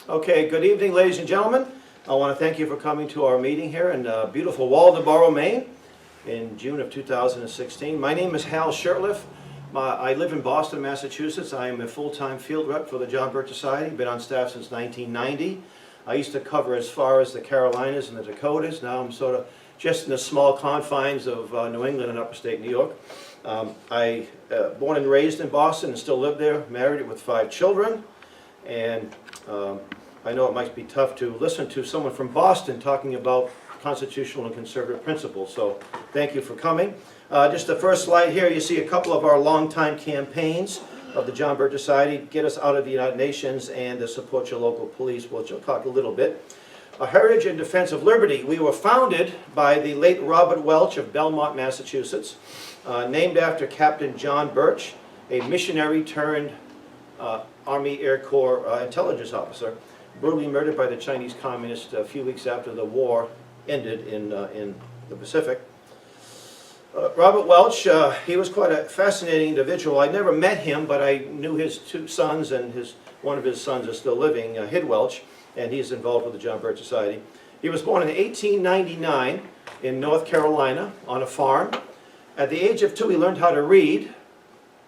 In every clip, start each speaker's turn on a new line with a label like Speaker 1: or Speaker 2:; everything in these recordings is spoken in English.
Speaker 1: Okay, good evening, ladies and gentlemen. I want to thank you for coming to our meeting here in beautiful Waldoboro, Maine, in June of 2016. My name is Hal Shurtleff. I live in Boston, Massachusetts. I am a full-time field rep for the John Birch Society. Been on staff since 1990. I used to cover as far as the Carolinas and the Dakotas. Now I'm sort of just in the small confines of New England and upstate New York. I born and raised in Boston and still live there, married with 5 children. And I know it might be tough to listen to someone from Boston talking about constitutional and conservative principles, so thank you for coming. Just the first slide here, you see a couple of our longtime campaigns of the John Birch Society, Get Us Out of the United Nations and the Support Your Local Police, which I'll talk a little bit. A Heritage in Defense of Liberty. We were founded by the late Robert Welch of Belmont, Massachusetts, named after Captain John Birch, a missionary turned Army Air Corps intelligence officer, brutally murdered by the Chinese communists a few weeks after the war ended in the Pacific. Robert Welch, he was quite a fascinating individual. I never met him, but I knew his 2 sons, and one of his sons is still living, Hid Welch, and he's involved with the John Birch Society. He was born in 1899 in North Carolina on a farm. At the age of 2, he learned how to read.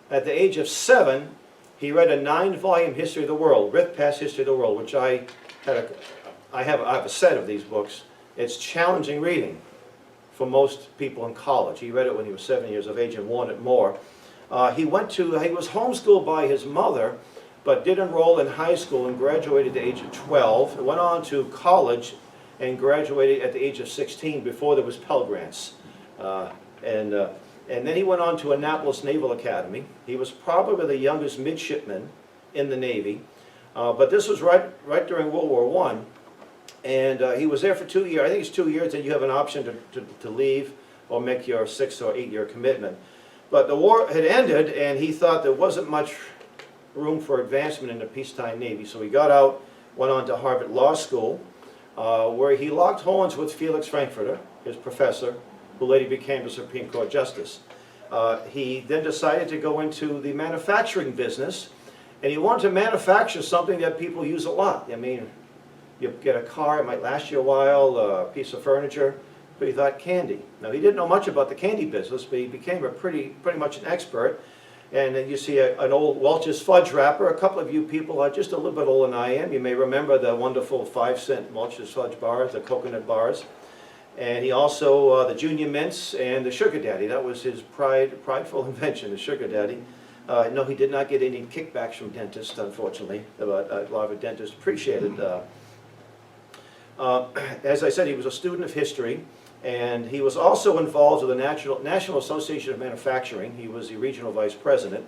Speaker 1: At the age of 7, he read a 9-volume history of the world, Rith Pass History of the World, which I have a set of these books. It's challenging reading for most people in college. He read it when he was 7 years of age and wanted more. He was homeschooled by his mother, but did enroll in high school and graduated at the age of 12. Went on to college and graduated at the age of 16 before there was Pell Grants. And then he went on to Annapolis Naval Academy. He was probably the youngest midshipman in the Navy, but this was right during World War I. And he was there for 2 years. I think it's 2 years that you have an option to leave or make your 6 or 8 year commitment. But the war had ended, and he thought there wasn't much room for advancement in the peacetime Navy. So he got out, went on to Harvard Law School, where he locked horns with Felix Frankfurter, his professor, who later became the Supreme Court Justice. He then decided to go into the manufacturing business, and he wanted to manufacture something that people use a lot. I mean, you get a car, it might last you a while, a piece of furniture, but he thought candy. Now, he didn't know much about the candy business, but he became pretty much an expert. And then you see an old Welch's fudge wrapper. A couple of you people are just a little bit older than I am. You may remember the wonderful 5-cent Welch's fudge bars, the coconut bars. And he also, the Junior Mints and the Sugar Daddy. That was his prideful invention, the Sugar Daddy. No, he did not get any kickbacks from dentists, unfortunately, but a lot of dentists appreciated. As I said, he was a student of history, and he was also involved with the National Association of Manufacturing. He was the regional vice president.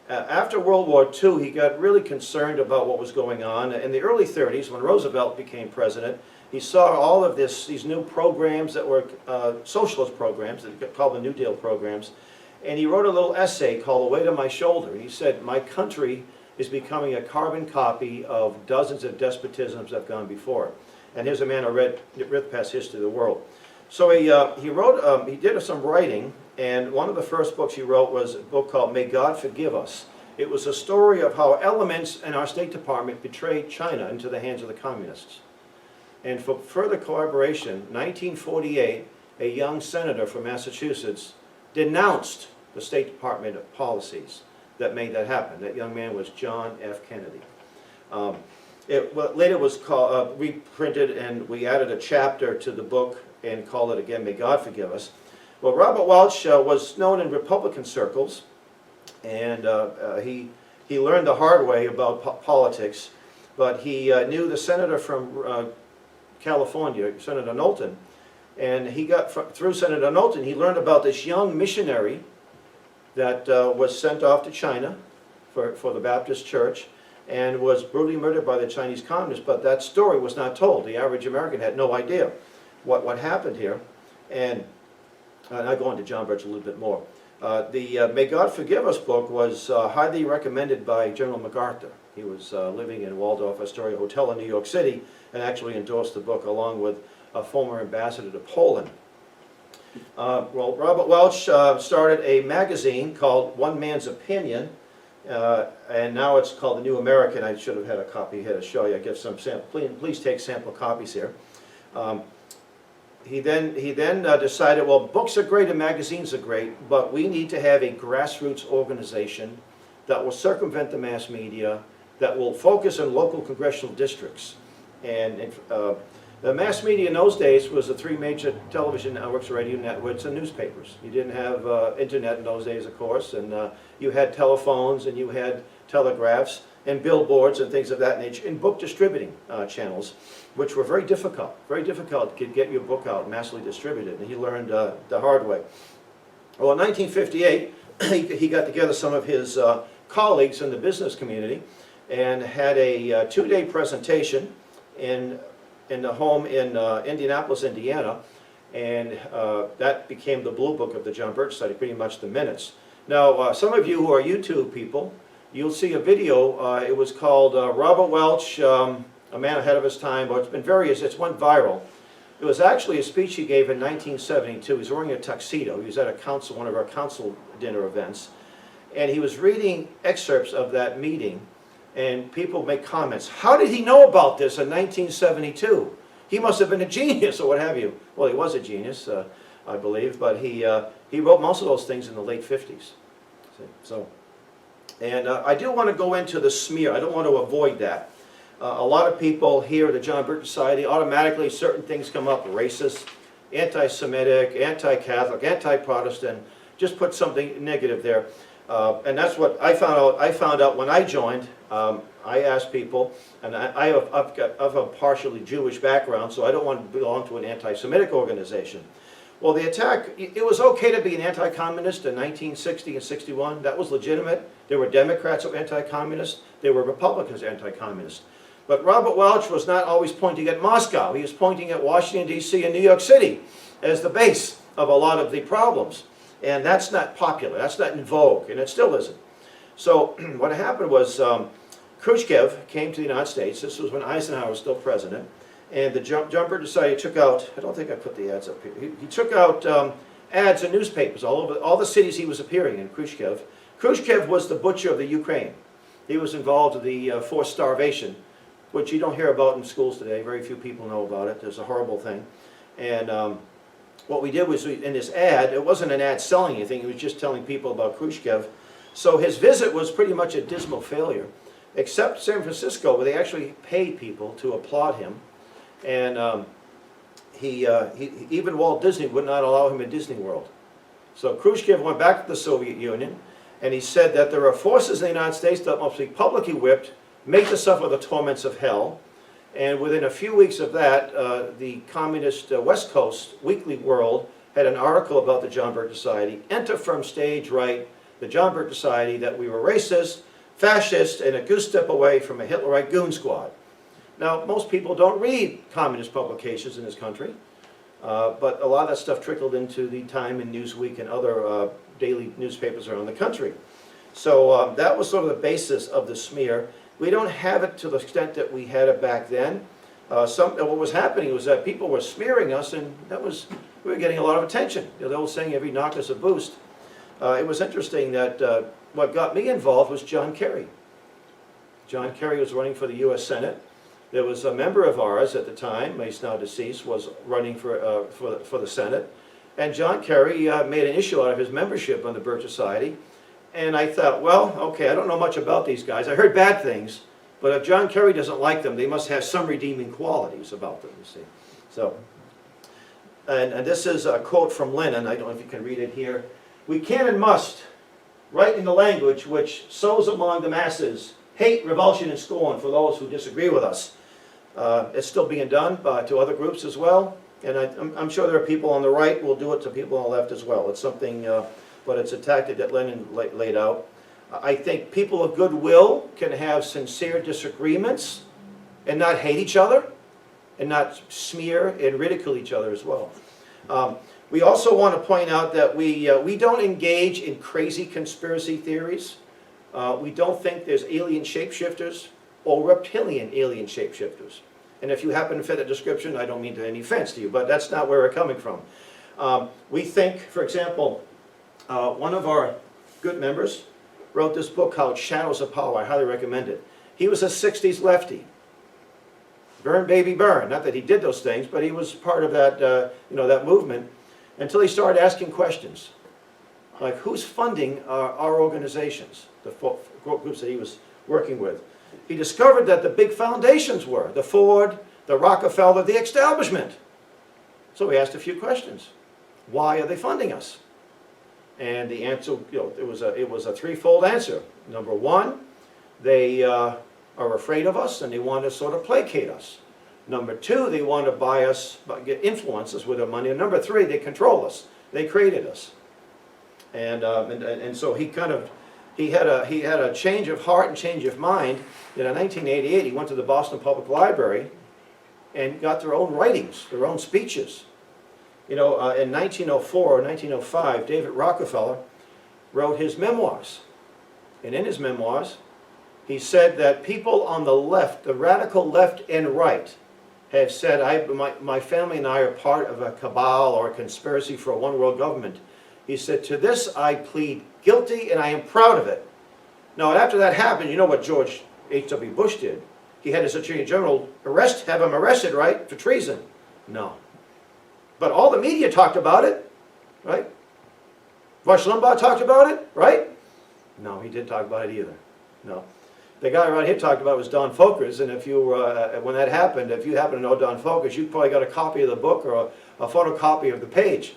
Speaker 1: After World War II, he got really concerned about what was going on. In the early 30s, when Roosevelt became president, he saw all of these new programs that were socialist programs, that got called the New Deal programs, and he wrote a little essay called "The Weight on My Shoulder." And he said, "My country is becoming a carbon copy of dozens of despotisms that have gone before it." And here's a man who read Rith Pass History of the World. So he did some writing, and one of the first books he wrote was a book called "May God Forgive Us." It was a story of how elements in our State Department betrayed China into the hands of the communists. And for further collaboration, 1948, a young senator from Massachusetts denounced the State Department policies that made that happen. That young man was John F. Kennedy. Later was reprinted, and we added a chapter to the book and called it again, "May God Forgive Us." Well, Robert Welch was known in Republican circles, and he learned the hard way about politics, but he knew the senator from California, Senator Knowlton, and he got through Senator Knowlton, he learned about this young missionary that was sent off to China for the Baptist Church and was brutally murdered by the Chinese communists, but that story was not told. The average American had no idea what happened here. And I'll go into John Birch a little bit more. The May God Forgive Us book was highly recommended by General MacArthur. He was living in Waldorf Astoria Hotel in New York City and actually endorsed the book along with a former ambassador to Poland. Well, Robert Welch started a magazine called One Man's Opinion and now it's called the New American. I should have had a copy here to show you. I give some sample. Please take sample copies here. He then decided, well, books are great and magazines are great, but we need to have a grassroots organization that will circumvent the mass media, that will focus on local congressional districts. And the mass media in those days was the three major television networks, radio networks, and newspapers. You didn't have internet in those days, of course, and you had telephones, and you had telegraphs, and billboards, and things of that nature, and book distributing channels, which were very difficult to get your book out massively distributed, and he learned the hard way. Well, in 1958, he got together some of his colleagues in the business community and had a two-day presentation in the home in Indianapolis, Indiana, and that became the Blue Book of the John Birch Society, pretty much the minutes. Now, some of you who are YouTube people, you'll see a video. It was called Robert Welch, A Man Ahead of His Time, but it's went viral. It was actually a speech he gave in 1972. He was wearing a tuxedo. He was at one of our council dinner events, and he was reading excerpts of that meeting, and people make comments. How did he know about this in 1972? He must have been a genius or what have you. Well, he was a genius, I believe, but he wrote most of those things in the late 50s. So, and I do want to go into the smear. I don't want to avoid that. A lot of people here at the John Birch Society, automatically certain things come up: racist, anti-Semitic, anti-Catholic, anti-Protestant. Just put something negative there. And that's what I found out. I found out when I joined. I asked people, and I've a partially Jewish background, so I don't want to belong to an anti-Semitic organization. Well, the attack, it was okay to be an anti-communist in 1960 and 61. That was legitimate. There were Democrats who were anti-communist. There were Republicans anti-communist. But Robert Welch was not always pointing at Moscow. He was pointing at Washington, D.C. and New York City as the base of a lot of the problems. And that's not popular. That's not in vogue, and it still isn't. So what happened was Khrushchev came to the United States. This was when Eisenhower was still president. And the John Birch Society took out, I don't think I put the ads up here. He took out ads in newspapers all over all the cities he was appearing in, Khrushchev. Khrushchev was the butcher of the Ukraine. He was involved in the forced starvation, which you don't hear about in schools today. Very few people know about it. It's a horrible thing. And what we did was, in this ad, it wasn't an ad selling anything. He was just telling people about Khrushchev. So his visit was pretty much a dismal failure, except San Francisco, where they actually paid people to applaud him. And even Walt Disney would not allow him in Disney World. So Khrushchev went back to the Soviet Union, and he said that there are forces in the United States that must be publicly whipped, made to suffer the torments of hell. And within a few weeks of that, the communist West Coast Weekly World had an article about the John Birch Society. Enter from stage right, the John Birch Society, that we were racist, fascist, and a goose step away from a Hitlerite goon squad. Now, most people don't read communist publications in this country, but a lot of that stuff trickled into the Time and Newsweek and other daily newspapers around the country. So that was sort of the basis of the smear. We don't have it to the extent that we had it back then. What was happening was that people were smearing us, and we were getting a lot of attention. You know, the old saying, every knock is a boost. It was interesting that what got me involved was John Kerry. John Kerry was running for the U.S. Senate. There was a member of ours at the time, he's now deceased, was running for the Senate. And John Kerry made an issue out of his membership on the Birch Society. And I thought, well, okay, I don't know much about these guys. I heard bad things, but if John Kerry doesn't like them, they must have some redeeming qualities about them, you see. So, and this is a quote from Lenin. I don't know if you can read it here. We can and must write in the language which sows among the masses hate, revulsion, and scorn for those who disagree with us. It's still being done to other groups as well, and I'm sure there are people on the right who will do it to people on the left as well. It's something, but it's a tactic that Lenin laid out. I think people of goodwill can have sincere disagreements and not hate each other and not smear and ridicule each other as well. We also want to point out that we don't engage in crazy conspiracy theories. We don't think there's alien shapeshifters or reptilian alien shapeshifters. And if you happen to fit that description, I don't mean to any offense to you, but that's not where we're coming from. We think, for example, one of our good members, wrote this book called Shadows of Power. I highly recommend it. He was a 60s lefty. Burn, baby, burn. Not that he did those things, but he was part of that, that movement until he started asking questions. Like, who's funding our organizations, the groups that he was working with? He discovered that the big foundations were the Ford, the Rockefeller, the establishment. So he asked a few questions. Why are they funding us? And the answer, it was a threefold answer. Number one, they are afraid of us and they want to sort of placate us. Number two, they want to buy us, influence us with their money. And number three, they control us. They created us. And so he had a change of heart and change of mind. In 1988, he went to the Boston Public Library and got their own writings, their own speeches. In 1904 or 1905, David Rockefeller wrote his memoirs. And in his memoirs, he said that people on the left, the radical left and right, have said, my family and I are part of a cabal or a conspiracy for a one world government. He said, to this I plead guilty and I am proud of it. Now, after that happened, you know what George H.W. Bush did? He had his Attorney General have him arrested, right, for treason. No. But all the media talked about it, right? Rush Limbaugh talked about it, right? No, he didn't talk about it either. No. The guy right here talked about was Don Folkers, and if you, when that happened, if you happen to know Don Folkers, you probably got a copy of the book or a photocopy of the page.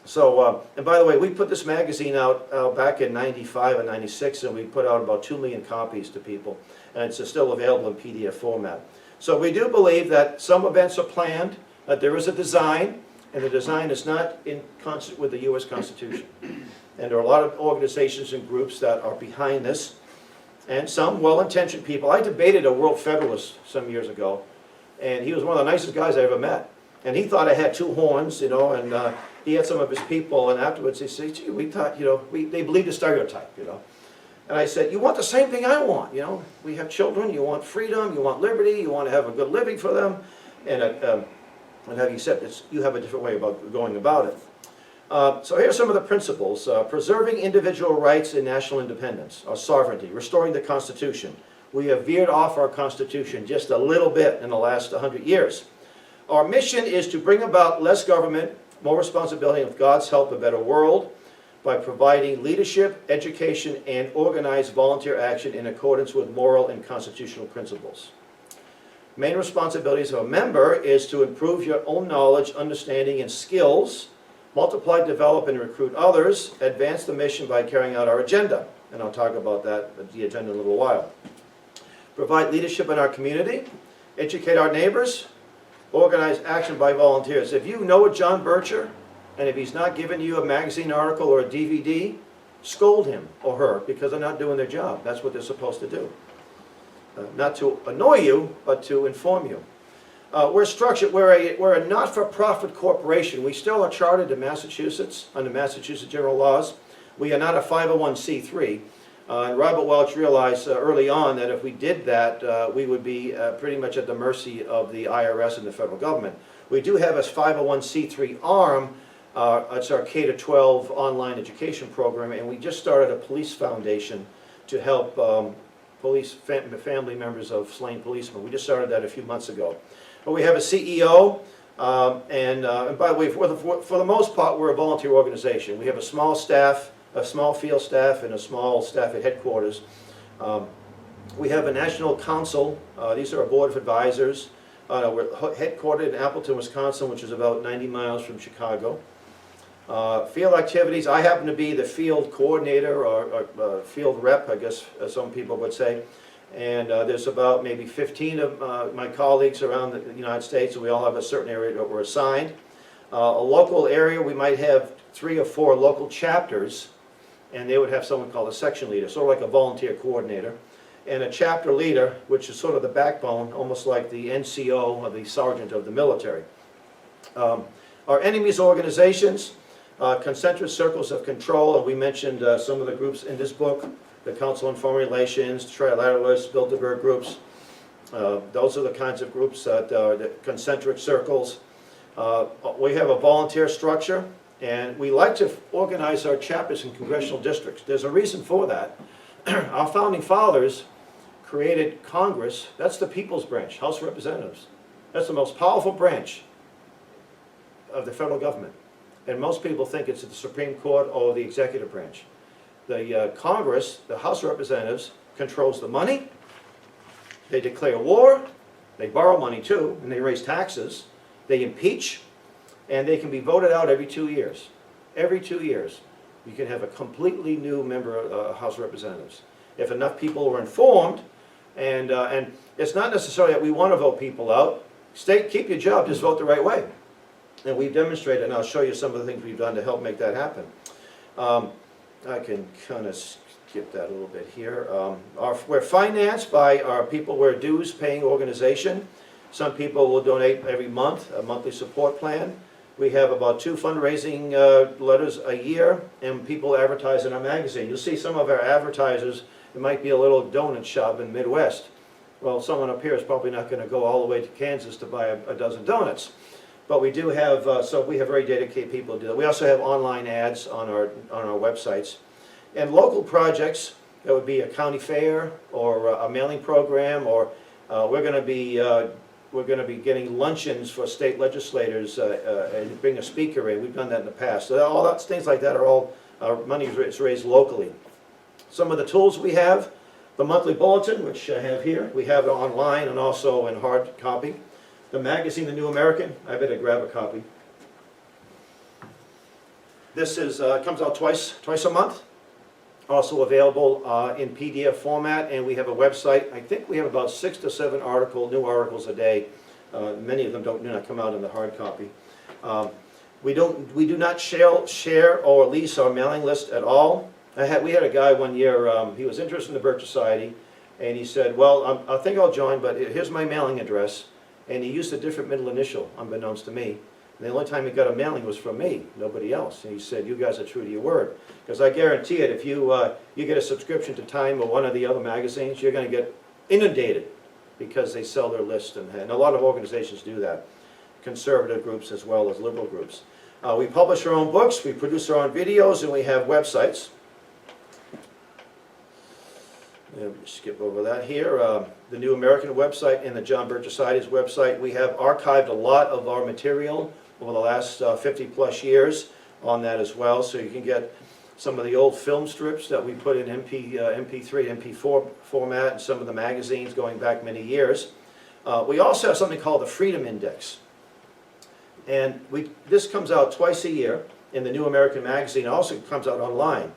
Speaker 1: So, and by the way, we put this magazine out back in 95 and 96, and we put out about 2 million copies to people, and it's still available in PDF format. So we do believe that some events are planned, that there is a design, and the design is not in concert with the U.S. Constitution. And there are a lot of organizations and groups that are behind this, and some well-intentioned people. I debated a World Federalist some years ago, and he was one of the nicest guys I ever met. And he thought I had two horns, and he had some of his people, and afterwards he said, gee, we thought, they believed a stereotype, And I said, you want the same thing I want, We have children, you want freedom, you want liberty, you want to have a good living for them. And having said this, you have a different way about going about it. So here are some of the principles. Preserving individual rights and national independence, our sovereignty, restoring the Constitution. We have veered off our Constitution just a little bit in the last 100 years. Our mission is to bring about less government, more responsibility, and with God's help, a better world, by providing leadership, education, and organized volunteer action in accordance with moral and constitutional principles. Main responsibilities of a member is to improve your own knowledge, understanding, and skills, multiply, develop, and recruit others, advance the mission by carrying out our agenda. And I'll talk about that, the agenda, in a little while. Provide leadership in our community, educate our neighbors, organize action by volunteers. If you know a John Bircher, and if he's not giving you a magazine article or a DVD, scold him or her because they're not doing their job. That's what they're supposed to do. Not to annoy you, but to inform you. We're structured, we're a not-for-profit corporation. We still are chartered in Massachusetts, under Massachusetts general laws. We are not a 501c3. And Robert Welch realized early on that if we did that, we would be pretty much at the mercy of the IRS and the federal government. We do have a 501c3 arm. It's our K-12 online education program, and we just started a police foundation to help family members of slain policemen. We just started that a few months ago. But we have a CEO, and by the way, for the most part, we're a volunteer organization. We have a small staff, a small field staff, and a small staff at headquarters. We have a national council. These are our board of advisors. We're headquartered in Appleton, Wisconsin, which is about 90 miles from Chicago. Field activities, I happen to be the field coordinator or field rep, I guess some people would say. And there's about maybe 15 of my colleagues around the United States, and we all have a certain area that we're assigned. A local area, we might have 3 or 4 local chapters, and they would have someone called a section leader, sort of like a volunteer coordinator. And a chapter leader, which is sort of the backbone, almost like the NCO or the sergeant of the military. Our enemies organizations, concentric circles of control, and we mentioned some of the groups in this book, the Council on Foreign Relations, Trilateralists, Bilderberg groups. Those are the kinds of groups that are the concentric circles. We have a volunteer structure, And we like to organize our chapters in congressional districts. There's a reason for that. Our founding fathers created Congress. That's the people's branch, House of Representatives. That's the most powerful branch of the federal government. And most people think it's the Supreme Court or the executive branch. The Congress, the House of Representatives, controls the money. They declare war. They borrow money too, and they raise taxes. They impeach, and they can be voted out every 2 years. Every 2 years, you can have a completely new member of the House of Representatives. If enough people are informed, and it's not necessarily that we want to vote people out. Keep your job, just vote the right way. And we've demonstrated, and I'll show you some of the things we've done to help make that happen. I can kind of skip that a little bit here. We're financed by our people. We're a dues-paying organization. Some people will donate every month, a monthly support plan. We have about 2 fundraising letters a year, and people advertise in our magazine. You'll see some of our advertisers, it might be a little donut shop in the Midwest. Well, someone up here is probably not going to go all the way to Kansas to buy a dozen donuts. But we do have, so we have very dedicated people to do that. We also have online ads on our websites. And local projects, that would be a county fair or a mailing program, or we're going to be getting luncheons for state legislators and bring a speaker in. We've done that in the past. So all that, things like that are all money is raised locally. Some of the tools we have, the monthly bulletin, which I have here. We have it online and also in hard copy. The magazine, The New American. I better grab a copy. This is comes out twice a month. Also available in PDF format, and we have a website. I think we have about 6 to 7 new articles a day. Many of them do not come out in the hard copy. We do not share or lease our mailing list at all. We had a guy one year. He was interested in the Birch Society, and he said, "Well, I think I'll join, but here's my mailing address." And he used a different middle initial, unbeknownst to me. And the only time he got a mailing was from me, nobody else. And he said, "You guys are true to your word." Because I guarantee it, if you get a subscription to Time or one of the other magazines, you're going to get inundated because they sell their list. And a lot of organizations do that, conservative groups as well as liberal groups. We publish our own books, we produce our own videos, and we have websites. Skip over that here. The New American website and the John Birch Society's website. We have archived a lot of our material over the last 50 plus years on that as well, so you can get some of the old film strips that we put in MP3, MP4 format, and some of the magazines going back many years. We also have something called the Freedom Index, and this comes out twice a year in the New American magazine. It also comes out online.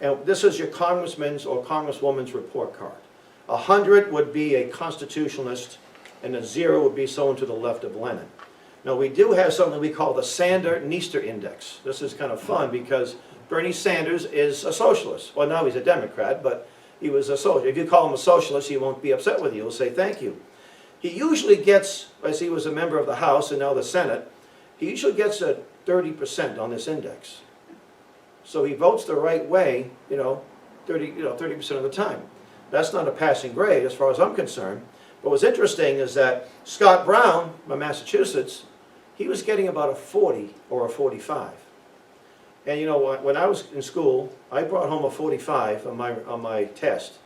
Speaker 1: And this is your congressman's or congresswoman's report card. 100 would be a constitutionalist, and a 0 would be someone to the left of Lenin. Now we do have something we call the Sander-Niester Index. This is kind of fun because Bernie Sanders is a socialist. Well, now he's a Democrat, but he was a socialist. If you call him a socialist, he won't be upset with you. He'll say thank you. He usually gets, as he was a member of the House and now the Senate, he usually gets a 30% on this index. So he votes the right way, 30% of the time. That's not a passing grade as far as I'm concerned. But what's interesting is that Scott Brown from Massachusetts, he was getting about a 40 or a 45. And when I was in school, I brought home a 45 on my test.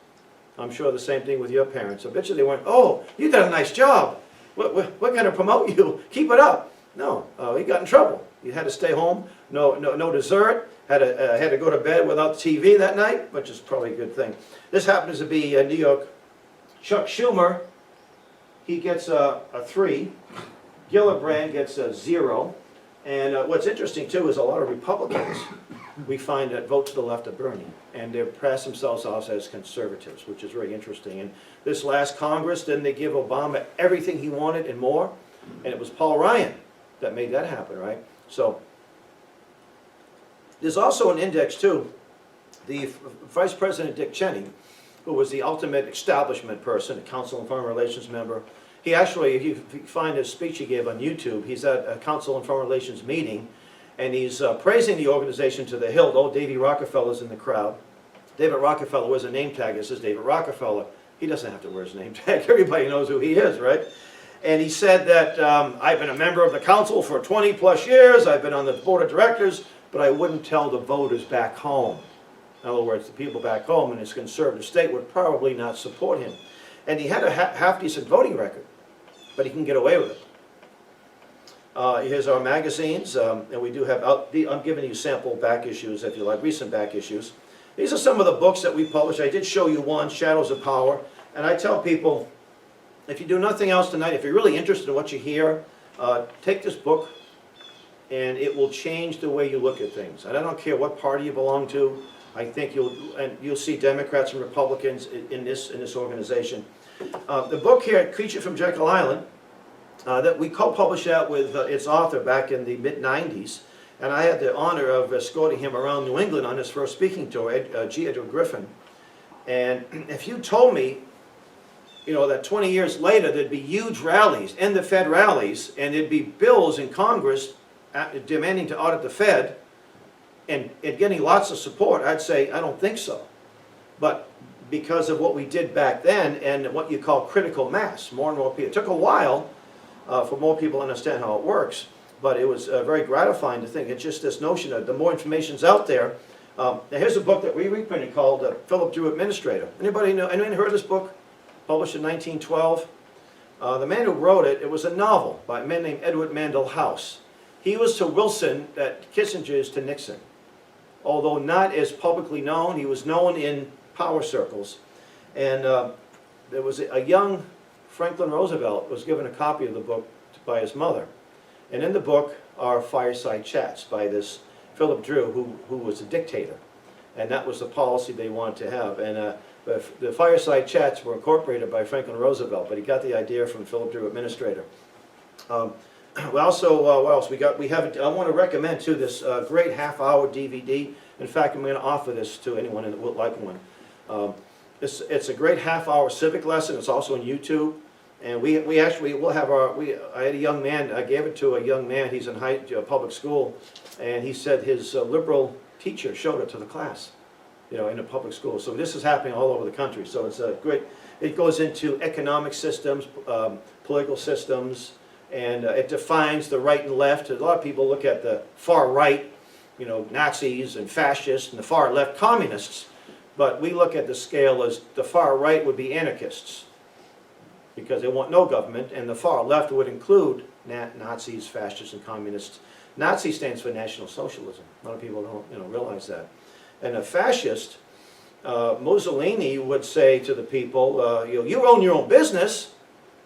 Speaker 1: I'm sure the same thing with your parents. I bet you they went, "Oh, you did a nice job. We're going to promote you. Keep it up." No, he got in trouble. He had to stay home, no dessert. Had to go to bed without TV that night, which is probably a good thing. This happens to be New York. Chuck Schumer, he gets a 3. Gillibrand gets a 0. And what's interesting too is a lot of Republicans we find that vote to the left of Bernie, and they pass themselves off as conservatives, which is very interesting. And this last Congress, didn't they give Obama everything he wanted and more? And it was Paul Ryan that made that happen, right? So there's also an index too. The Vice President Dick Cheney, who was the ultimate establishment person, a Council on Foreign Relations member, he actually, if you find his speech he gave on YouTube, he's at a Council on Foreign Relations meeting, and he's praising the organization to the hilt. Oh, Davy Rockefeller's in the crowd. David Rockefeller wears a name tag that says David Rockefeller. He doesn't have to wear his name tag. Everybody knows who he is, right? And he said that, I've been a member of the council for 20 plus years. I've been on the board of directors. but I wouldn't tell the voters back home. In other words, the people back home in this conservative state would probably not support him. And he had a half-decent voting record, but he can get away with it. Here's our magazines, and we do have, I'm giving you sample back issues if you like, recent back issues. These are some of the books that we published. I did show you one, Shadows of Power, and I tell people, if you do nothing else tonight, if you're really interested in what you hear, take this book, and it will change the way you look at things. And I don't care what party you belong to. I think you'll see Democrats and Republicans in this organization. The book here, Creature from Jekyll Island, that we co-published that with its author back in the mid-90s, and I had the honor of escorting him around New England on his first speaking tour, G. Edward Griffin. And if you told me, you know, that 20 years later there'd be huge rallies, end the Fed rallies, and there'd be bills in Congress demanding to audit the Fed, and getting lots of support, I'd say, I don't think so. But because of what we did back then, and what you call critical mass, more and more people, it took a while for more people to understand how it works, but it was very gratifying to think. It's just this notion that the more information's out there. Now here's a book that we reprinted called Philip Drew Administrator. Anybody know? Anyone heard of this book? Published in 1912. The man who wrote it, it was a novel by a man named Edward Mandell House. He was to Wilson that Kissinger is to Nixon. Although not as publicly known, he was known in power circles. And there was a young Franklin Roosevelt was given a copy of the book by his mother. And in the book are fireside chats by this Philip Drew, who was a dictator. And that was the policy they wanted to have. And the fireside chats were incorporated by Franklin Roosevelt, but he got the idea from Philip Drew, Administrator. We also, what else? We have, I want to recommend too this great half-hour DVD. In fact, I'm going to offer this to anyone that would like one. It's a great half-hour civic lesson. It's also on YouTube. And we actually will have I had a young man, I gave it to a young man, he's in public school, and he said his liberal teacher showed it to the class, you know, in a public school. So this is happening all over the country. So it's a great, it goes into economic systems, political systems, and it defines the right and left. A lot of people look at the far right, you know, Nazis and fascists, and the far left, communists. But we look at the scale as the far right would be anarchists, because they want no government, and the far left would include Nazis, fascists, and communists. Nazi stands for National Socialism. A lot of people don't realize that. And a fascist, Mussolini would say to the people, you own your own business,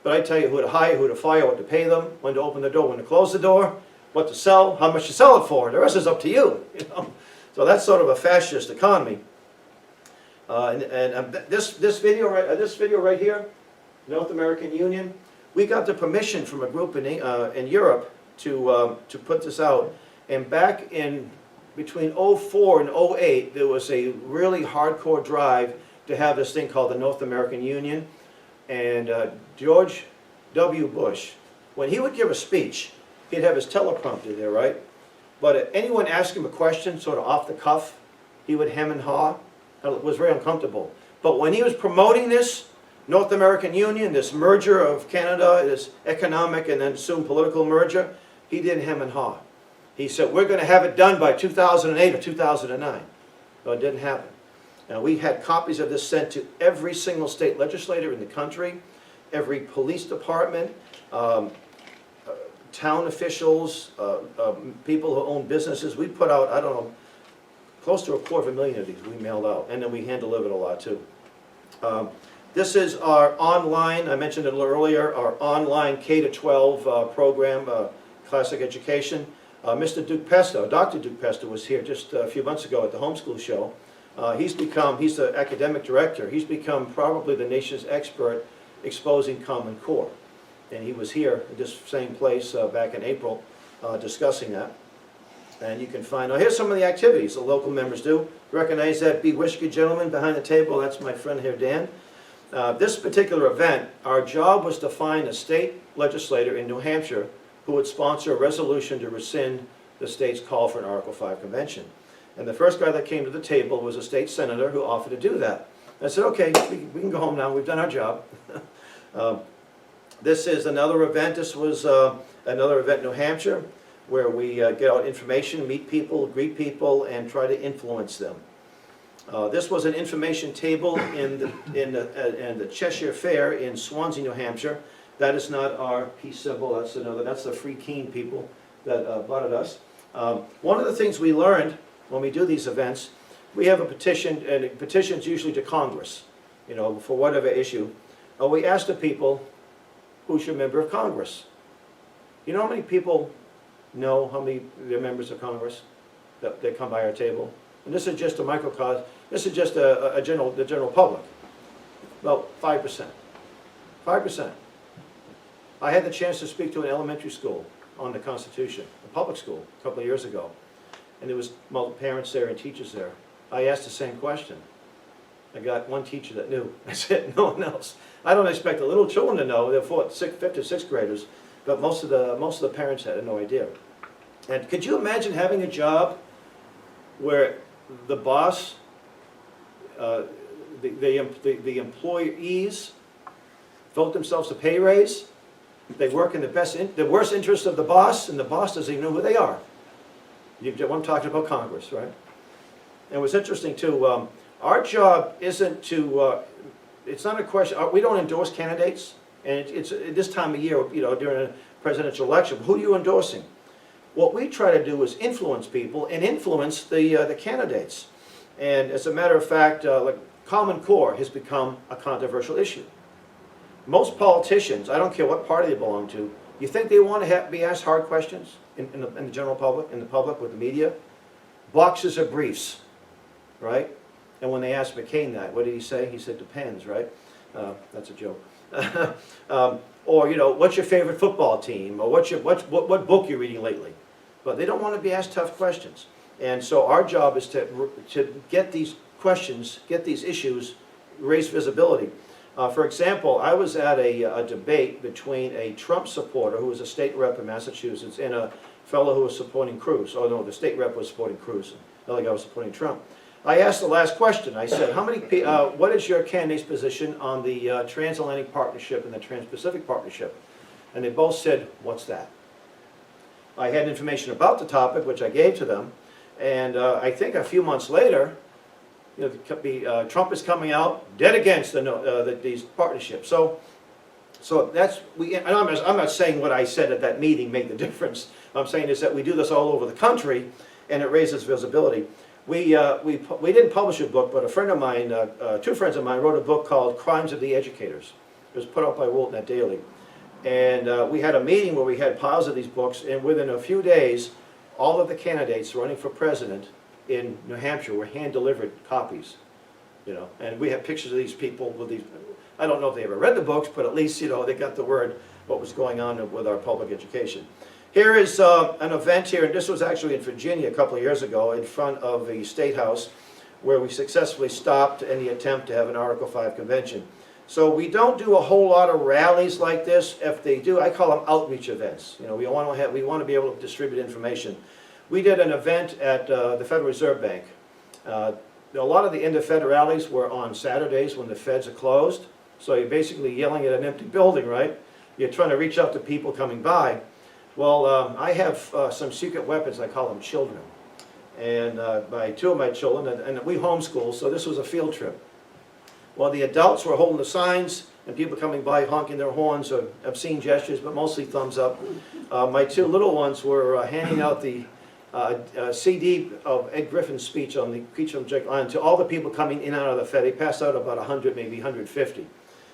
Speaker 1: but I tell you who to hire, who to fire, what to pay them, when to open the door, when to close the door, what to sell, how much to sell it for. The rest is up to you. So that's sort of a fascist economy. This video right here, North American Union, we got the permission from a group in Europe to put this out. And back in between 04 and 08, there was a really hardcore drive to have this thing called the North American Union. And George W. Bush, when he would give a speech, he'd have his teleprompter there, right? But if anyone asked him a question sort of off the cuff, he would hem and haw. It was very uncomfortable. But when he was promoting this North American Union, this merger of Canada, this economic and then soon political merger, he didn't hem and haw. He said, we're going to have it done by 2008 or 2009. Well, it didn't happen. Now, we had copies of this sent to every single state legislator in the country, every police department, town officials, people who own businesses. We put out, I don't know, close to 250,000 of these we mailed out, and then we hand-delivered a lot too. This is our online, I mentioned it a little earlier, our online K-12 program, Classic Education. Mr. Duke Pesto, Dr. Duke Pesto was here just a few months ago at the homeschool show. He's the academic director. He's become probably the nation's expert exposing Common Core. And he was here at this same place back in April discussing that. And you can find, now here's some of the activities the local members do. Recognize that big whiskey gentleman behind the table, that's my friend here, Dan. This particular event, our job was to find a state legislator in New Hampshire who would sponsor a resolution to rescind the state's call for an Article 5 convention. And the first guy that came to the table was a state senator who offered to do that. I said, okay, we can go home now, we've done our job. This is another event. This was another event in New Hampshire. where we get out information, meet people, greet people, and try to influence them. This was an information table in the Cheshire Fair in Swansea, New Hampshire. That is not our peace symbol, that's the Free Keene people that bought at us. One of the things we learned when we do these events, we have a petition, and a petition's usually to Congress, for whatever issue. We ask the people, who's your member of Congress? You know how many people know how many they're members of Congress that come by our table? And this is just a microcosm. This is just the general public. About 5%. 5%. I had the chance to speak to an elementary school on the Constitution, a public school, a couple of years ago. And there was parents there and teachers there. I asked the same question. I got one teacher that knew. I said, no one else. I don't expect the little children to know. They're fifth or sixth graders, but most of the parents had no idea. And could you imagine having a job where the boss, the employees vote themselves a pay raise? They work in the worst interest of the boss, and the boss doesn't even know who they are. I'm talking about Congress, right? And what's interesting too, our job isn't to, it's not a question, we don't endorse candidates, and it's this time of year, during a presidential election. Who are you endorsing? What we try to do is influence people and influence the candidates. And as a matter of fact, like Common Core has become a controversial issue. Most politicians, I don't care what party they belong to, you think they want to be asked hard questions in the general public, in the public with the media? Boxes of briefs, right? And when they asked McCain that, what did he say? He said, depends, right? That's a joke. Or, what's your favorite football team? Or what book you're reading lately? But they don't want to be asked tough questions. And so our job is to get these questions, get these issues, raise visibility. For example, I was at a debate between a Trump supporter who was a state rep in Massachusetts and a fellow who was supporting Cruz. Oh no, the state rep was supporting Cruz. The other guy was supporting Trump. I asked the last question. I said, what is your candidate's position on the Transatlantic Partnership and the Trans-Pacific Partnership? And they both said, what's that? I had information about the topic, which I gave to them. And I think a few months later, Trump is coming out dead against these partnerships. So that's, I'm not saying what I said at that meeting made the difference. I'm saying is that we do this all over the country, and it raises visibility. We didn't publish a book, but a friend of mine, two friends of mine, wrote a book called Crimes of the Educators. It was put out by Wilton Daily. And we had a meeting where we had piles of these books, and within a few days, all of the candidates running for president in New Hampshire were hand-delivered copies, and we have pictures of these people with these. I don't know if they ever read the books, but at least, they got the word what was going on with our public education. Here is an event here, and this was actually in Virginia a couple of years ago in front of the State House, where we successfully stopped any attempt to have an Article 5 convention. So we don't do a whole lot of rallies like this. If they do, I call them outreach events. We want to be able to distribute information. We did an event at the Federal Reserve Bank. A lot of the end of Fed rallies were on Saturdays when the Feds are closed. So you're basically yelling at an empty building, right? You're trying to reach out to people coming by. Well, I have some secret weapons. I call them children. And by two of my children, and we homeschool, so this was a field trip. Well, the adults were holding the signs, and people coming by honking their horns or obscene gestures, but mostly thumbs up. My two little ones were handing out the CD of Ed Griffin's speech on the Creature from Jekyll Island to all the people coming in and out of the Fed. They passed out about 100, maybe 150.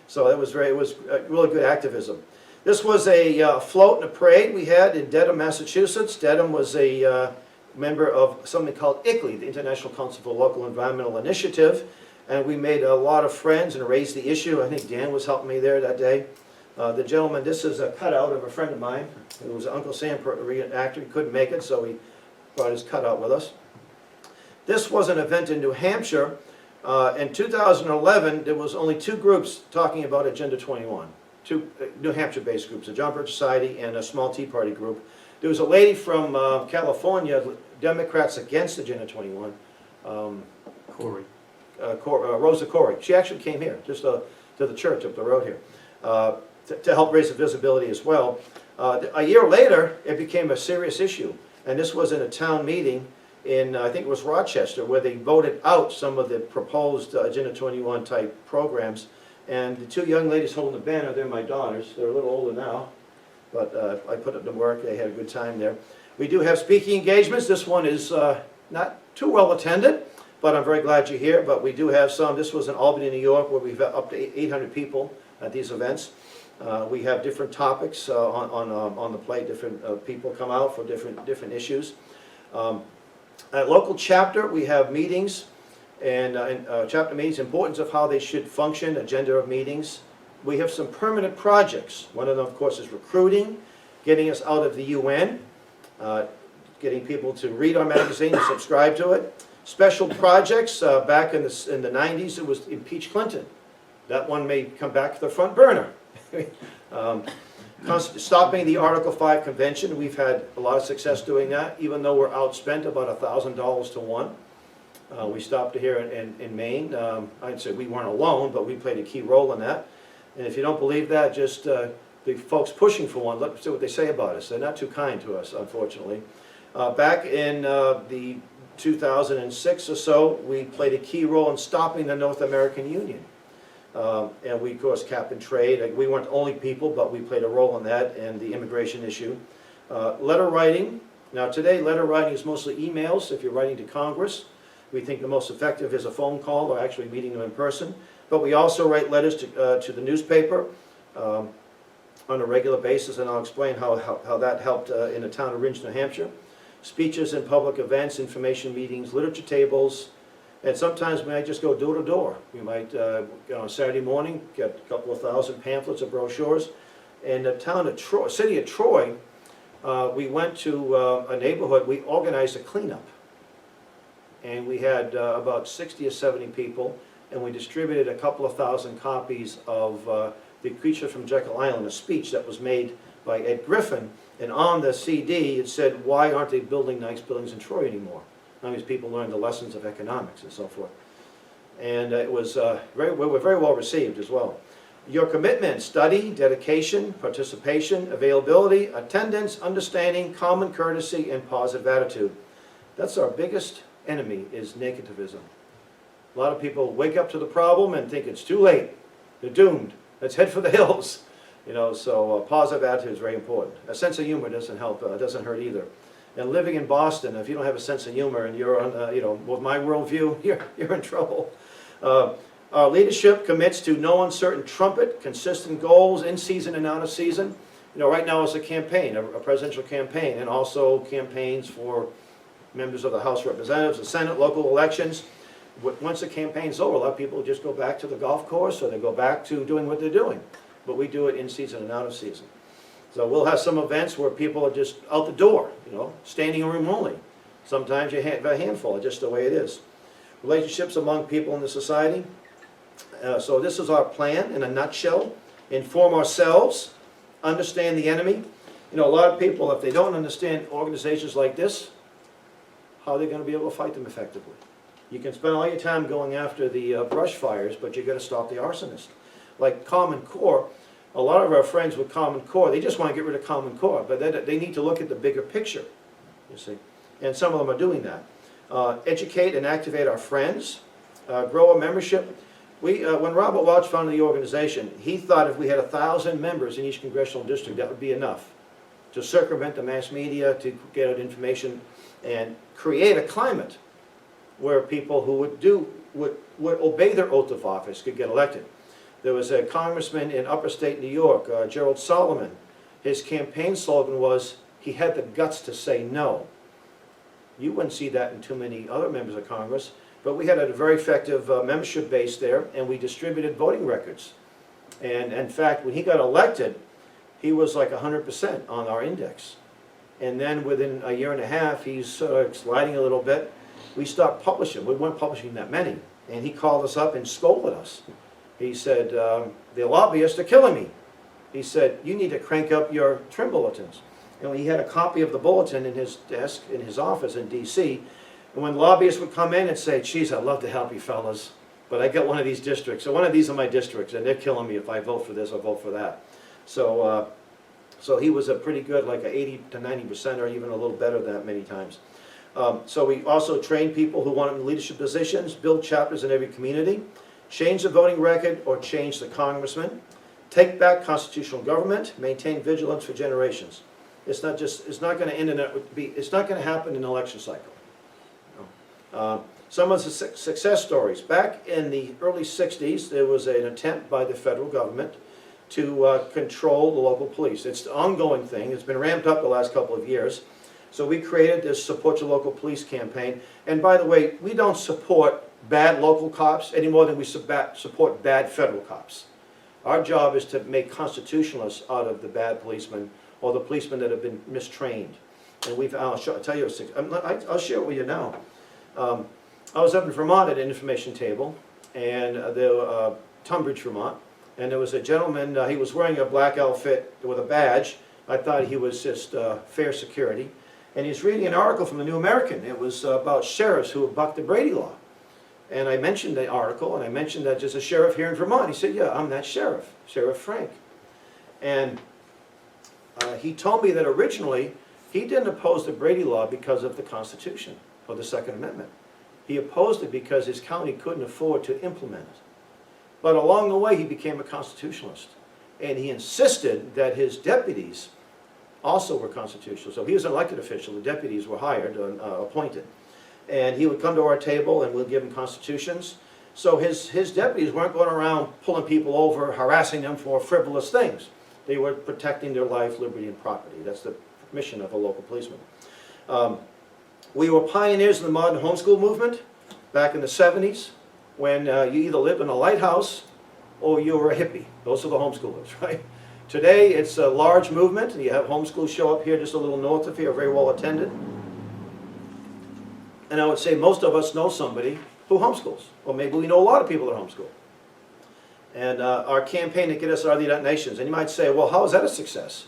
Speaker 1: So it was really good activism. This was a float and a parade we had in Dedham, Massachusetts. Dedham was a member of something called ICLEI, the International Council for Local Environmental Initiative. And we made a lot of friends and raised the issue. I think Dan was helping me there that day. The gentleman, this is a cutout of a friend of mine. It was Uncle Sam actor. He couldn't make it, so he brought his cutout with us. This was an event in New Hampshire. In 2011, there was only two groups talking about Agenda 21. Two New Hampshire-based groups, the John Birch Society and a small Tea Party group. There was a lady from California, Democrats against Agenda 21. Rosa Corey. She actually came here, just to the church up the road here, to help raise the visibility as well. A year later, it became a serious issue, and this was in a town meeting in, I think it was Rochester, where they voted out some of the proposed Agenda 21 type programs. And the two young ladies holding the banner, they're my daughters. They're a little older now, but I put them to work. They had a good time there. We do have speaking engagements. This one is not too well attended, but I'm very glad you're here. But we do have some. This was in Albany, New York, where we've got up to 800 people at these events. We have different topics on the plate. Different people come out for different issues. At local chapter, we have meetings, and chapter meetings, importance of how they should function, agenda of meetings. We have some permanent projects. One of them, of course, is recruiting, getting us out of the UN, getting people to read our magazine and subscribe to it. Special projects, back in the 90s, it was impeach Clinton. That one may come back to the front burner. Stopping the Article 5 convention, we've had a lot of success doing that, even though we're outspent about $1,000 to 1. We stopped here in Maine. I'd say we weren't alone, but we played a key role in that. And if you don't believe that, just the folks pushing for one, let's see what they say about us. They're not too kind to us, unfortunately. Back in the 2006 or so, we played a key role in stopping the North American Union. And we, of course, cap and trade. We weren't the only people, but we played a role in that and the immigration issue. Letter writing. Now today, letter writing is mostly emails if you're writing to Congress. We think the most effective is a phone call or actually meeting them in person. But we also write letters to the newspaper on a regular basis, and I'll explain how that helped in the town of Ringe, New Hampshire. Speeches in public events, information meetings, literature tables. And sometimes we might just go door to door. We might, on Saturday morning, get a couple of thousand pamphlets or brochures. In the town of Troy, city of Troy, we went to a neighborhood. We organized a cleanup, and we had about 60 or 70 people, and we distributed a couple of thousand copies of The Creature from Jekyll Island, a speech that was made by Ed Griffin. And on the CD, it said, "Why aren't they building nice buildings in Troy anymore?" That means people learned the lessons of economics and so forth. And it was we were very well received as well. Your commitment: study, dedication, participation, availability, attendance, understanding, common courtesy, and positive attitude. That's our biggest enemy, is negativism. A lot of people wake up to the problem and think it's too late. They're doomed. Let's head for the hills. You know, so positive attitude is very important. A sense of humor doesn't help, doesn't hurt either. And living in Boston, if you don't have a sense of humor and you're on, you know, with my worldview, you're in trouble. Our leadership commits to no uncertain trumpet, consistent goals, in season and out of season. You know, right now it's a campaign, a presidential campaign, and also campaigns for members of the House of Representatives, the Senate, local elections. Once the campaign's over, a lot of people just go back to the golf course, or they go back to doing what they're doing. But we do it in season and out of season. So we'll have some events where people are just out the door, you know, standing room only. Sometimes you have a handful, just the way it is. Relationships among people in the society. So this is our plan in a nutshell. Inform ourselves, understand the enemy. You know, a lot of people, if they don't understand organizations like this, how are they going to be able to fight them effectively? You can spend all your time going after the brush fires, but you've got to stop the arsonist. Like Common Core, a lot of our friends with Common Core, they just want to get rid of Common Core, but they need to look at the bigger picture, you see. And some of them are doing that. Educate and activate our friends. Grow a membership. When Robert Welch founded the organization, he thought if we had 1,000 members in each congressional district, that would be enough to circumvent the mass media, to get out information, and create a climate where people who would obey their oath of office could get elected. There was a congressman in upstate New York, Gerald Solomon. His campaign slogan was, he had the guts to say no. You wouldn't see that in too many other members of Congress, but we had a very effective membership base there, and we distributed voting records. And in fact, when he got elected, he was like 100% on our index. And then within a year and a half, he's sort of sliding a little bit. We stopped publishing. We weren't publishing that many. And he called us up and scolded us. He said, the lobbyists are killing me. He said, you need to crank up your trim bulletins. And he had a copy of the bulletin in his desk, in his office in D.C. And when lobbyists would come in and say, geez, I'd love to help you fellas, but I got one of these districts, or one of these are my districts, and they're killing me if I vote for this or vote for that. So So he was a pretty good, like a 80 to 90% or even a little better than that many times. So we also train people who want leadership positions, build chapters in every community, change the voting record or change the congressman, take back constitutional government, maintain vigilance for generations. It's not going to end in it's not going to happen in an election cycle. Some of the success stories. Back in the early 60s, there was an attempt by the federal government to control the local police. It's an ongoing thing. It's been ramped up the last couple of years. So we created this Support Your Local Police campaign. And by the way, we don't support bad local cops any more than we support bad federal cops. Our job is to make constitutionalists out of the bad policemen or the policemen that have been mistrained. And I'll tell you, I'll share it with you now. I was up in Vermont at an information table, and Tunbridge, Vermont, and there was a gentleman, he was wearing a black outfit with a badge. I thought he was just fair security. And he's reading an article from the New American. It was about sheriffs who have bucked the Brady Law. And I mentioned the article, and I mentioned that there's a sheriff here in Vermont. He said, yeah, I'm that sheriff, Sheriff Frank. And he told me that originally he didn't oppose the Brady Law because of the Constitution or the Second Amendment. He opposed it because his county couldn't afford to implement it. But along the way, he became a constitutionalist. And he insisted that his deputies also were constitutional. So he was an elected official. The deputies were hired and appointed. And he would come to our table and we'd give him constitutions. So his deputies weren't going around pulling people over, harassing them for frivolous things. They were protecting their life, liberty, and property. That's the mission of a local policeman. We were pioneers in the modern homeschool movement back in the 70s when you either lived in a lighthouse or you were a hippie. Those are the homeschoolers, right? Today it's a large movement. You have homeschools show up here just a little north of here, very well attended. And I would say most of us know somebody who homeschools, or maybe we know a lot of people that homeschool. And our campaign to get us out of the United Nations. And you might say, well, how is that a success?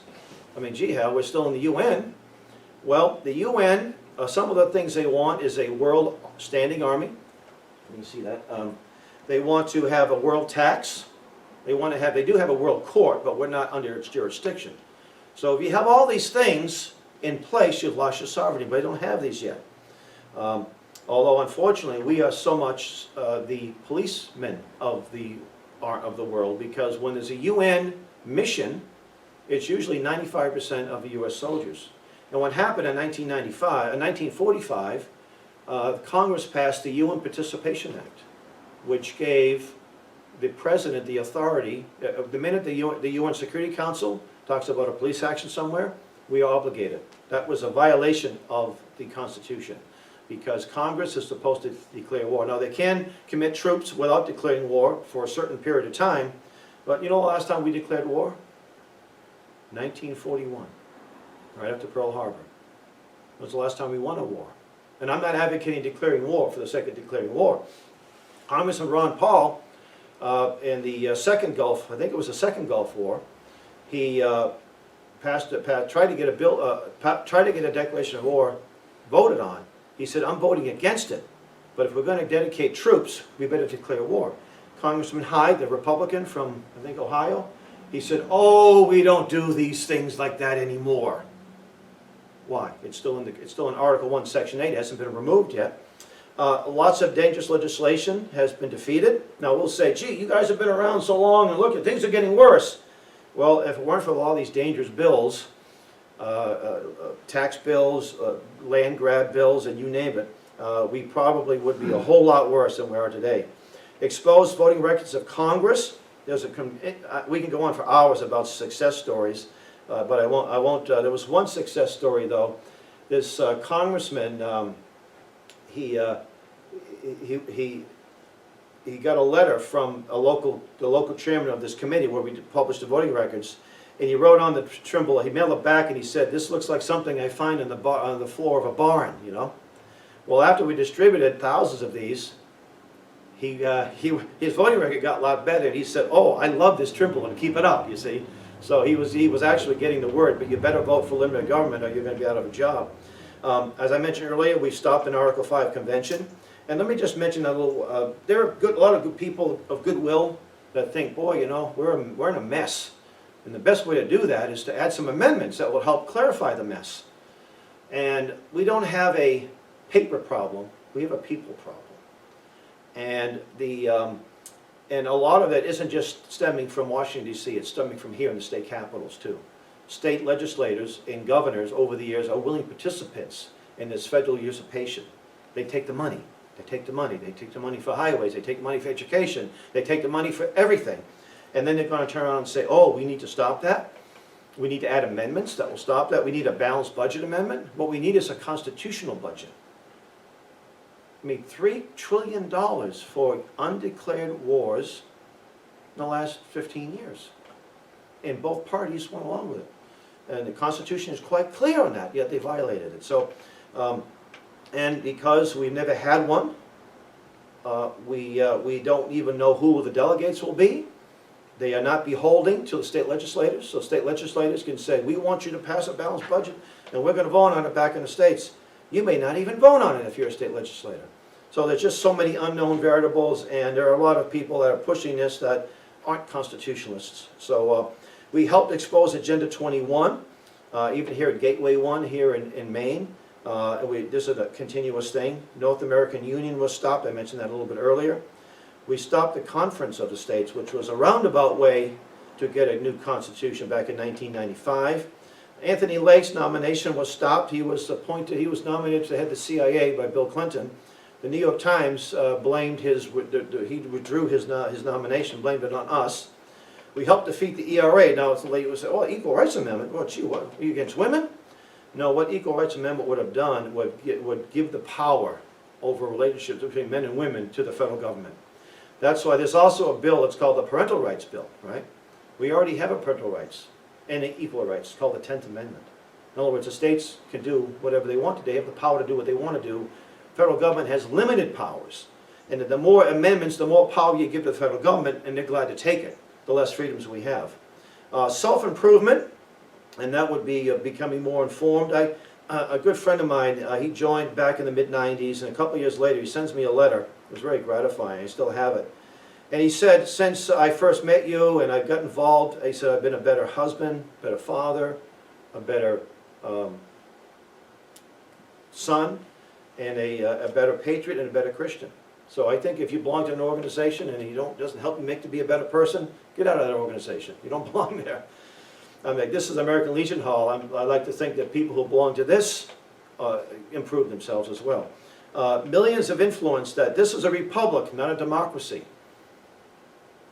Speaker 1: I mean, gee, hell, we're still in the UN. Well, the UN, some of the things they want is a world standing army. Let me see that. They want to have a world tax. They do have a world court, but we're not under its jurisdiction. So if you have all these things in place, you've lost your sovereignty, but they don't have these yet. Although unfortunately, we are so much the policemen of the world, because when there's a UN mission, it's usually 95% of the U.S. soldiers. And what happened in 1945, Congress passed the UN Participation Act, which gave the President the authority. The minute the UN Security Council talks about a police action somewhere, we are obligated. That was a violation of the Constitution, because Congress is supposed to declare war. Now, they can commit troops without declaring war for a certain period of time, but you know the last time we declared war? 1941, right after Pearl Harbor. That was the last time we won a war. And I'm not advocating declaring war for the sake of declaring war. Congressman Ron Paul, in the second Gulf, I think it was the second Gulf War, he tried to get a declaration of war voted on. He said, I'm voting against it, but if we're going to dedicate troops, we better declare war. Congressman Hyde, the Republican from, I think, Ohio, he said, oh, we don't do these things like that anymore. Why? It's still in Article 1, Section 8. It hasn't been removed yet. Lots of dangerous legislation has been defeated. Now, we'll say, gee, you guys have been around so long, and look, things are getting worse. Well, if it weren't for all these dangerous bills, tax bills, land grab bills, and you name it, we probably would be a whole lot worse than we are today. Exposed voting records of Congress. We can go on for hours about success stories, but I won't. There was one success story though. This congressman, he got a letter from the local chairman of this committee where we published the voting records, and he wrote on the Trimble. He mailed it back, and he said, "This looks like something I find on the floor of a barn." You know. Well, after we distributed thousands of these, his voting record got a lot better, and he said, "Oh, I love this Trimble, and keep it up." You see, so he was actually getting the word. But you better vote for limited government, or you're going to be out of a job. As I mentioned earlier, we stopped an Article 5 convention, and let me just mention a little. There are a lot of good people of goodwill that think, boy, you know, we're in a mess. And the best way to do that is to add some amendments that will help clarify the mess. And we don't have a paper problem, we have a people problem. And and a lot of it isn't just stemming from Washington, D.C., it's stemming from here in the state capitals too. State legislators and governors over the years are willing participants in this federal usurpation. They take the money, they take the money, they take the money for highways, they take money for education, they take the money for everything. And then they're going to turn around and say, oh, we need to stop that. We need to add amendments that will stop that. We need a balanced budget amendment. What we need is a constitutional budget. I mean, $3 trillion for undeclared wars in the last 15 years. And both parties went along with it. And the Constitution is quite clear on that, yet they violated it. So, and because we've never had one, we don't even know who the delegates will be. They are not beholding to the state legislators. So state legislators can say, we want you to pass a balanced budget, and we're going to vote on it back in the states. You may not even vote on it if you're a state legislator. So there's just so many unknown variables, and there are a lot of people that are pushing this that aren't constitutionalists. So we helped expose Agenda 21, even here at Gateway 1 here in Maine. This is a continuous thing. North American Union was stopped. I mentioned that a little bit earlier. We stopped the Conference of the States, which was a roundabout way to get a new constitution back in 1995. Anthony Lake's nomination was stopped. He was appointed, he was nominated to head the CIA by Bill Clinton. The New York Times blamed he withdrew his nomination, blamed it on us. We helped defeat the ERA. Now it's late, you would say, oh, Equal Rights Amendment, well, gee, what, are you against women? No, what Equal Rights Amendment would have done would give the power over relationships between men and women to the federal government. That's why there's also a bill that's called the Parental Rights Bill, right? We already have a parental rights and equal rights. It's called the 10th Amendment. In other words, the states can do whatever they want to. They have the power to do what they want to do. Federal government has limited powers. And the more amendments, the more power you give to the federal government, and they're glad to take it, the less freedoms we have. Self-improvement, and that would be becoming more informed. A good friend of mine, he joined back in the mid-90s, and a couple of years later he sends me a letter. It was very gratifying. I still have it. And he said, since I first met you and I got involved, he said, I've been a better husband, better father, a better son, and a better patriot and a better Christian. So I think if you belong to an organization and you doesn't help you to be a better person, get out of that organization. You don't belong there. I mean, this is American Legion Hall. I like to think that people who belong to this improve themselves as well. Millions have influenced that this is a republic, not a democracy.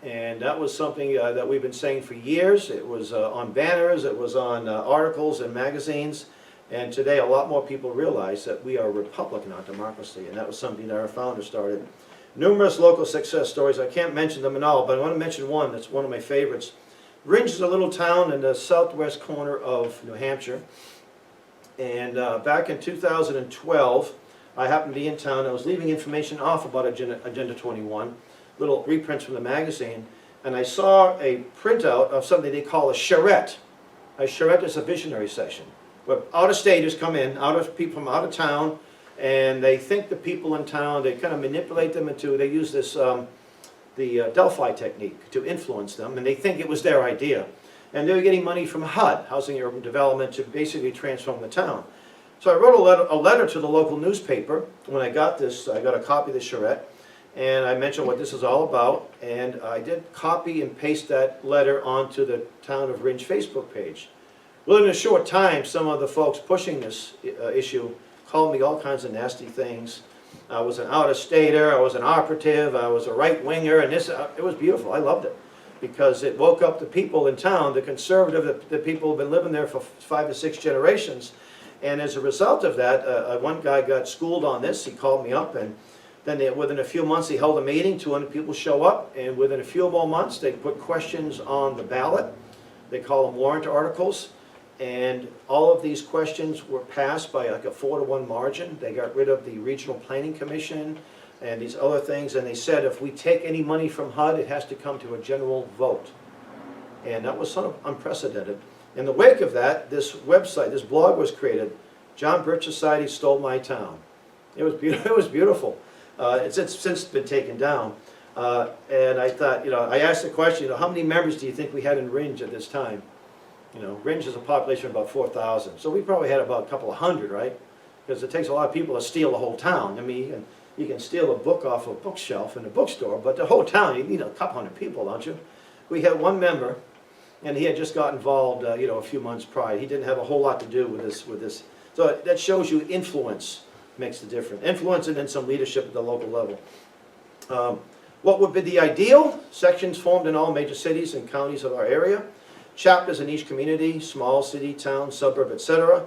Speaker 1: And that was something that we've been saying for years. It was on banners, it was on articles and magazines. And today a lot more people realize that we are a republic, not democracy. And that was something that our founder started. Numerous local success stories. I can't mention them at all, but I want to mention one that's one of my favorites. Rindge is a little town in the southwest corner of New Hampshire. And back in 2012, I happened to be in town. I was leaving information off about Agenda 21, little reprints from the magazine, and I saw a printout of something they call a charrette. A charrette is a visionary session, where out-of-staters come in, people from out of town, and they think the people in town, they kind of manipulate them into, they use this, the Delphi technique to influence them, and they think it was their idea. And they were getting money from HUD, Housing and Urban Development, to basically transform the town. So I wrote a letter to the local newspaper. When I got this, I got a copy of the charrette, and I mentioned what this is all about, and I did copy and paste that letter onto the Town of Rindge Facebook page. Within a short time, some of the folks pushing this issue called me all kinds of nasty things. I was an out-of-stater, I was an operative, I was a right-winger, and this, it was beautiful. I loved it because it woke up the people in town, the conservative, the people who've been living there for 5 to 6 generations. And as a result of that, one guy got schooled on this. He called me up, and then within a few months he held a meeting. 200 people show up, and within a few more months they put questions on the ballot. They call them warrant articles. And all of these questions were passed by like a 4-to-1 margin. They got rid of the Regional Planning Commission and these other things, and they said if we take any money from HUD, it has to come to a general vote. And that was sort of unprecedented. In the wake of that, this website, this blog was created. John Birch Society Stole My Town. It was beautiful. It was beautiful. It's since been taken down. And I thought, I asked the question, how many members do you think we had in Ringe at this time? Ringe is a population of about 4,000. So we probably had about a couple of hundred, right? Because it takes a lot of people to steal the whole town. I mean, you can steal a book off a bookshelf in a bookstore, but the whole town, you need a couple hundred people, don't you? We had one member, and he had just got involved, a few months prior. He didn't have a whole lot to do with this. So that shows you influence makes the difference. Influence and then some leadership at the local level. What would be the ideal? Sections formed in all major cities and counties of our area. Chapters in each community, small city, town, suburb, etc.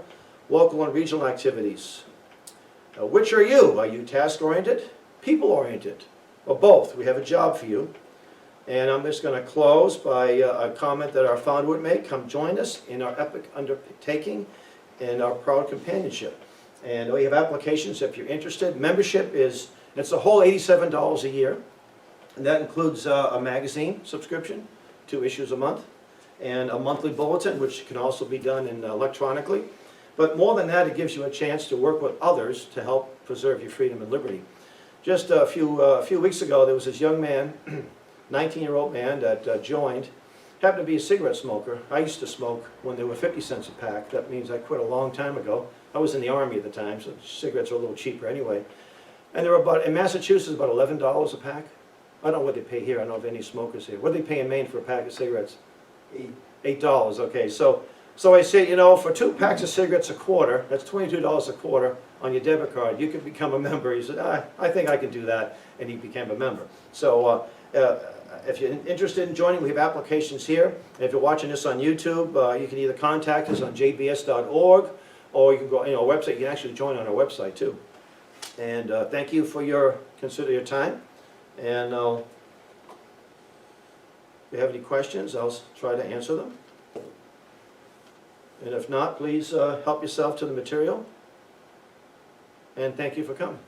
Speaker 1: Local and regional activities. Which are you? Are you task-oriented? People-oriented? Or both? We have a job for you. And I'm just going to close by a comment that our founder would make. Come join us in our epic undertaking and our proud companionship. And we have applications if you're interested. Membership it's a whole $87 a year. And that includes a magazine subscription, 2 issues a month, and a monthly bulletin, which can also be done electronically. But more than that, it gives you a chance to work with others to help preserve your freedom and liberty. Just a few weeks ago, there was this young man, 19-year-old man that joined, happened to be a cigarette smoker. I used to smoke when they were 50 cents a pack. That means I quit a long time ago. I was in the Army at the time, so cigarettes were a little cheaper anyway. And they were in Massachusetts, about $11 a pack. I don't know what they pay here. I don't know of any smokers here. What do they pay in Maine for a pack of cigarettes? $8, okay. So I say, for 2 packs of cigarettes a quarter, that's $22 a quarter on your debit card. You could become a member. He said, I think I can do that. And he became a member. So if you're interested in joining, we have applications here. And if you're watching this on YouTube, you can either contact us on jbs.org, or you can go on our website. You can actually join on our website too. And thank you for your time. And if you have any questions, I'll try to answer them. And if not, please help yourself to the material. And thank you for coming.